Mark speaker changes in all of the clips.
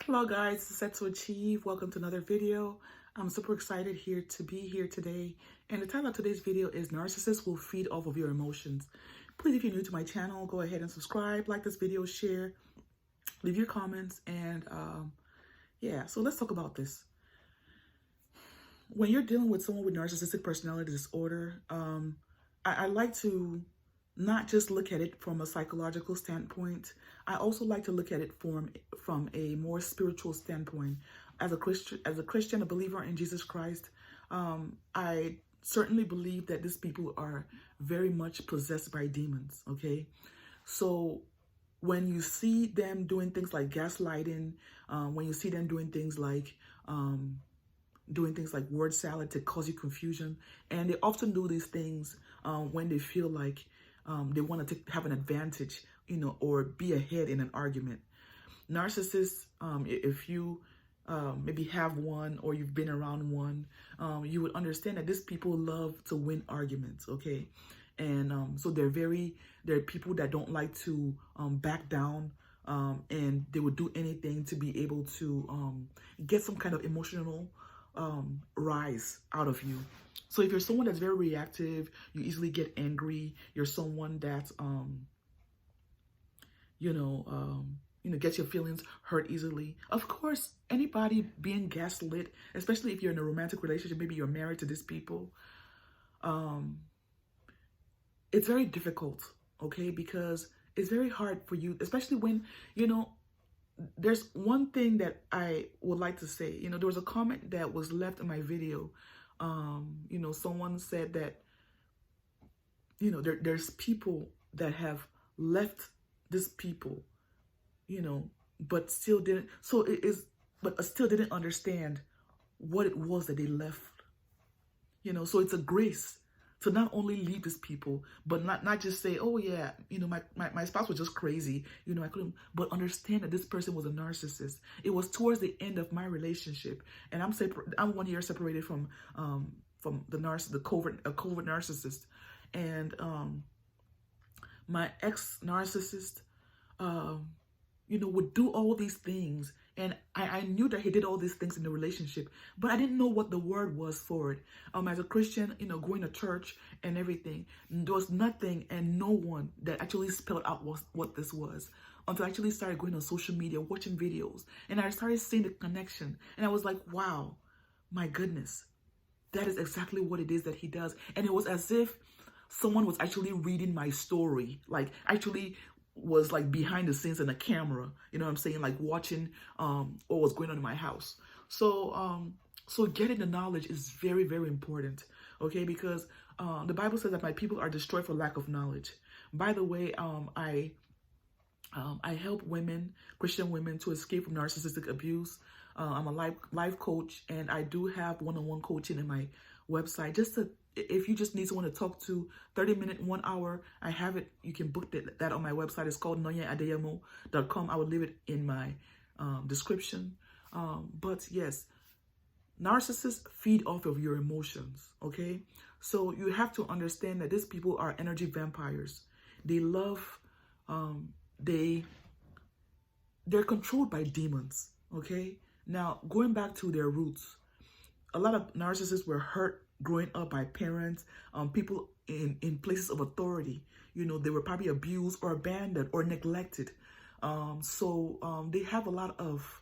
Speaker 1: Hello guys, Set to Achieve. Welcome to another video. I'm super excited to be here today. And the title of today's video is Narcissists Will Feed Off of Your Emotions. Please, if you're new to my channel, go ahead and subscribe, like this video, share, leave your comments. And yeah, so let's talk about this. When you're dealing with someone with narcissistic personality disorder, I like to not just look at it from a psychological standpoint. I also like to look at it from a more spiritual standpoint. As a Christian, a believer in Jesus Christ, I certainly believe that these people are very much possessed by demons. Okay, so when you see them doing things like gaslighting, when you see them doing things like word salad to cause you confusion, and they often do these things when they feel like they want to have an advantage, or be ahead in an argument. Narcissists, if you maybe have one or you've been around one, you would understand that these people love to win arguments, okay? And so they're people that don't like to back down, and they would do anything to be able to get some kind of emotional rise out of you. So if you're someone that's very reactive, you easily get angry, you're someone that gets your feelings hurt easily. Of course, anybody being gaslit, especially if you're in a romantic relationship, maybe you're married to these people, it's very difficult, okay? Because it's very hard for you, especially when, there's one thing that I would like to say. There was a comment that was left in my video. Someone said that, there's people that have left these people, but still didn't understand what it was that they left. So it's a grace to not only leave these people, but not just say, oh yeah, my spouse was just crazy, I couldn't, but understand that this person was a narcissist. It was towards the end of my relationship, and I'm 1 year separated from the covert narcissist, and my ex narcissist, would do all these things. And I knew that he did all these things in the relationship, but I didn't know what the word was for it. As a Christian, going to church and everything, there was nothing and no one that actually spelled out what this was, until I actually started going on social media, watching videos, and I started seeing the connection. And I was like, wow, my goodness, that is exactly what it is that he does. And it was as if someone was actually reading my story, like actually was like behind the scenes in a camera, what I'm saying, like watching what was going on in my house. So getting the knowledge is very, very important, okay? Because the Bible says that my people are destroyed for lack of knowledge. By the way, I help women, Christian women, to escape from narcissistic abuse. I'm a life coach, and I do have one-on-one coaching in my website. If you just need someone to talk to, 30-minute, 1 hour, I have it. You can book that on my website. It's called nonyeadeyemo.com. I will leave it in my description. But yes, narcissists feed off of your emotions, okay? So you have to understand that these people are energy vampires. They love, they're controlled by demons, okay? Now, going back to their roots, a lot of narcissists were hurt growing up by parents, people in places of authority. They were probably abused or abandoned or neglected. So they have a lot of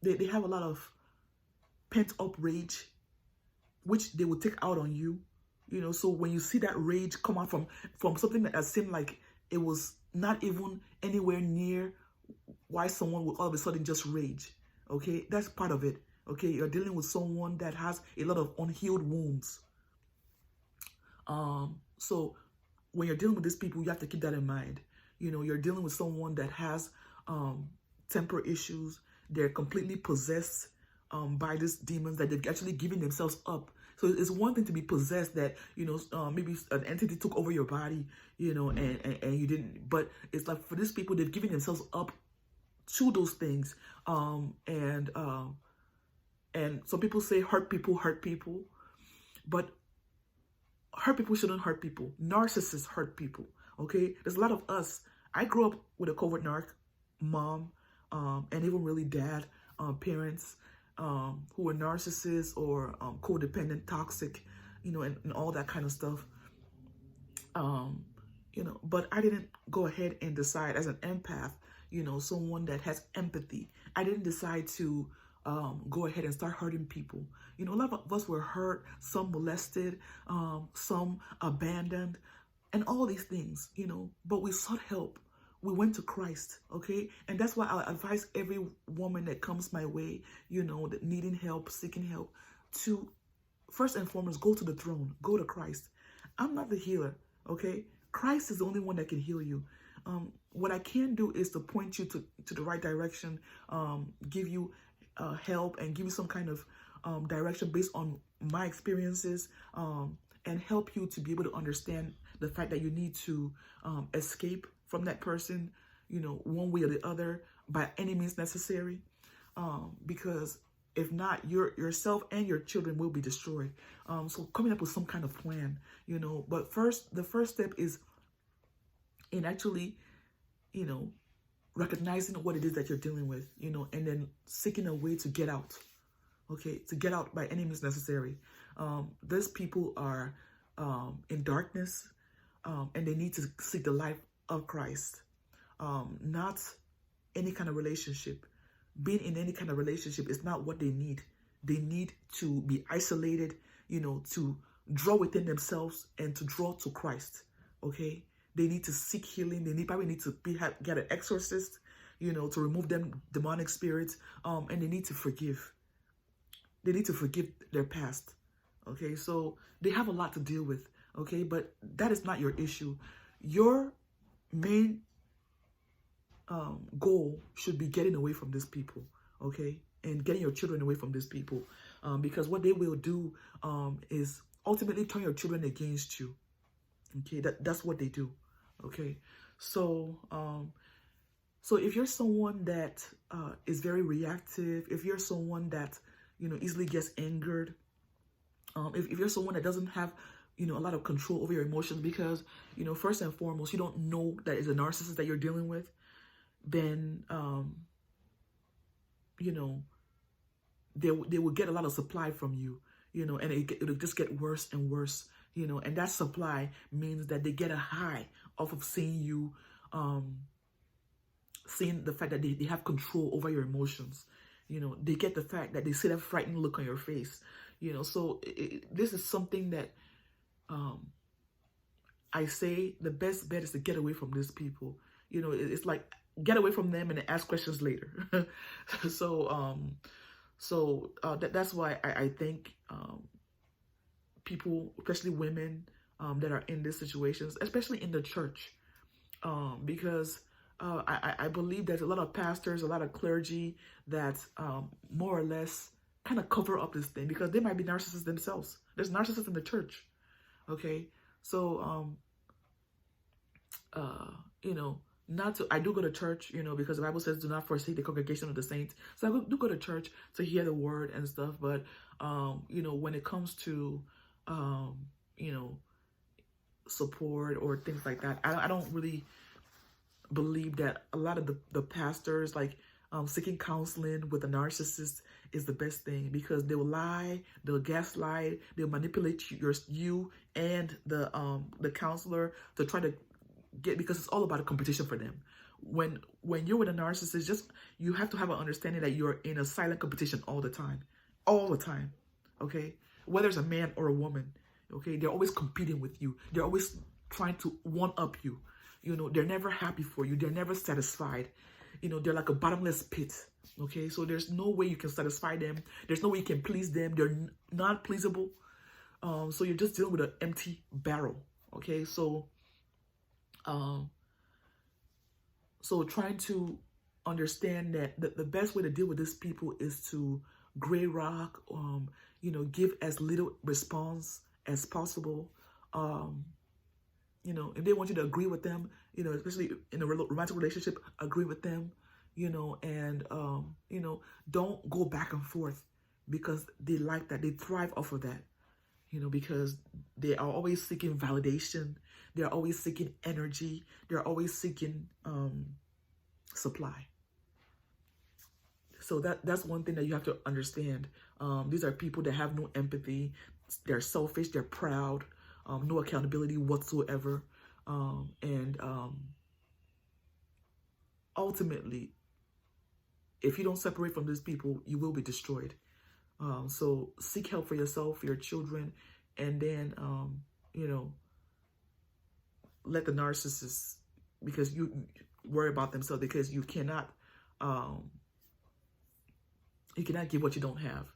Speaker 1: they have a lot of pent up rage, which they will take out on you. So when you see that rage come out from something that seemed like it was not even anywhere near why someone would all of a sudden just rage, okay, that's part of it. Okay, you're dealing with someone that has a lot of unhealed wounds. So when you're dealing with these people, you have to keep that in mind. You're dealing with someone that has temper issues. They're completely possessed by these demons, that they've actually given themselves up. So it's one thing to be possessed, that, maybe an entity took over your body, and you didn't. But it's like for these people, they've given themselves up to those things. And some people say hurt people, but hurt people shouldn't hurt people. Narcissists hurt people, okay? There's a lot of us. I grew up with a covert narc mom. and even really dad, parents, who are narcissists or codependent, toxic, and all that kind of stuff. But I didn't go ahead and decide as an empath, someone that has empathy. I didn't decide to go ahead and start hurting people. A lot of us were hurt, some molested, some abandoned, and all these things, but we sought help. We went to Christ, okay? And that's why I advise every woman that comes my way, that needing help, seeking help, to first and foremost, go to the throne, go to Christ. I'm not the healer, okay? Christ is the only one that can heal you. What I can do is to point you to the right direction, give you help and give you some kind of direction based on my experiences, and help you to be able to understand the fact that you need to escape from that person, one way or the other, by any means necessary, because if not, yourself and your children will be destroyed. So coming up with some kind of plan, but the first step is in actually, recognizing what it is that you're dealing with, and then seeking a way to get out, okay, to get out by any means necessary. These people are in darkness, and they need to seek the light of Christ, not any kind of relationship. Being in any kind of relationship is not what they need. They need to be isolated, to draw within themselves and to draw to Christ, okay? They need to seek healing. They probably need to get an exorcist, to remove them demonic spirits, and they need to forgive. They need to forgive their past, okay? So they have a lot to deal with, okay? But that is not your issue. Your main goal should be getting away from these people, okay? And getting your children away from these people, because what they will do is ultimately turn your children against you, okay? That's what they do, okay? So if you're someone that is very reactive, if you're someone that easily gets angered, if you're someone that doesn't have a lot of control over your emotions, because first and foremost, you don't know that it's a narcissist that you're dealing with, then they will get a lot of supply from you, and it'll just get worse and worse, and that supply means that they get a high off of seeing you, seeing the fact that they have control over your emotions. They get the fact that they see that frightened look on your face, so this is something that I say the best bet is to get away from these people. It's like, get away from them and ask questions later. That's why I think people, especially women, that are in these situations, especially in the church, because I believe there's a lot of pastors, a lot of clergy that more or less kind of cover up this thing, because they might be narcissists themselves. There's narcissists in the church, okay? So, I do go to church, because the Bible says do not forsake the congregation of the saints. So I do go to church to hear the word and stuff. But, when it comes to, support or things like that, I don't really believe that a lot of the pastors, like, seeking counseling with a narcissist is the best thing, because they will lie, they'll gaslight, they'll manipulate you and the counselor to try to because it's all about a competition for them. When you're with a narcissist, you have to have an understanding that you're in a silent competition all the time, okay? Whether it's a man or a woman, okay? They're always competing with you. They're always trying to one-up you. They're never happy for you. They're never satisfied. They're like a bottomless pit, okay? So there's no way you can satisfy them. There's no way you can please them. They're not pleasable. So you're just dealing with an empty barrel, okay? So trying to understand that the best way to deal with these people is to gray rock, give as little response as possible. If they want you to agree with them, especially in a romantic relationship, agree with them, and, don't go back and forth, because they like that. They thrive off of that, because they are always seeking validation. They're always seeking energy. They're always seeking supply. So that's one thing that you have to understand. These are people that have no empathy. They're selfish. They're proud. No accountability whatsoever. And ultimately, if you don't separate from these people, you will be destroyed. So seek help for yourself, for your children, and then, let the narcissists, because you worry about themselves, because you cannot give what you don't have.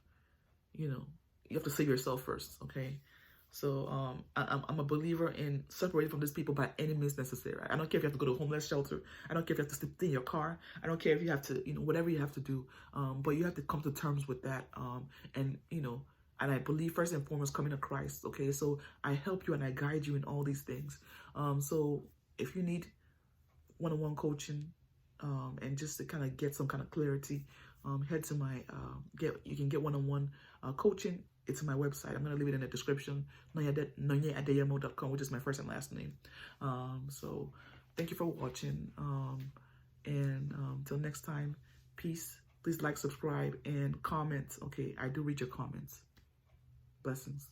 Speaker 1: You have to save yourself first, okay? So I'm a believer in separating from these people by any means necessary. I don't care if you have to go to a homeless shelter. I don't care if you have to sleep in your car. I don't care if you have to, whatever you have to do. But you have to come to terms with that. And I believe first and foremost coming to Christ, okay? So I help you and I guide you in all these things. So if you need one-on-one coaching, and just to kind of get some kind of clarity, head to my, you can get one-on-one coaching. It's my website. I'm going to leave it in the description, nonyeadeyemo.com, which is my first and last name. So thank you for watching. And until next time, peace. Please like, subscribe, and comment. Okay, I do read your comments. Blessings.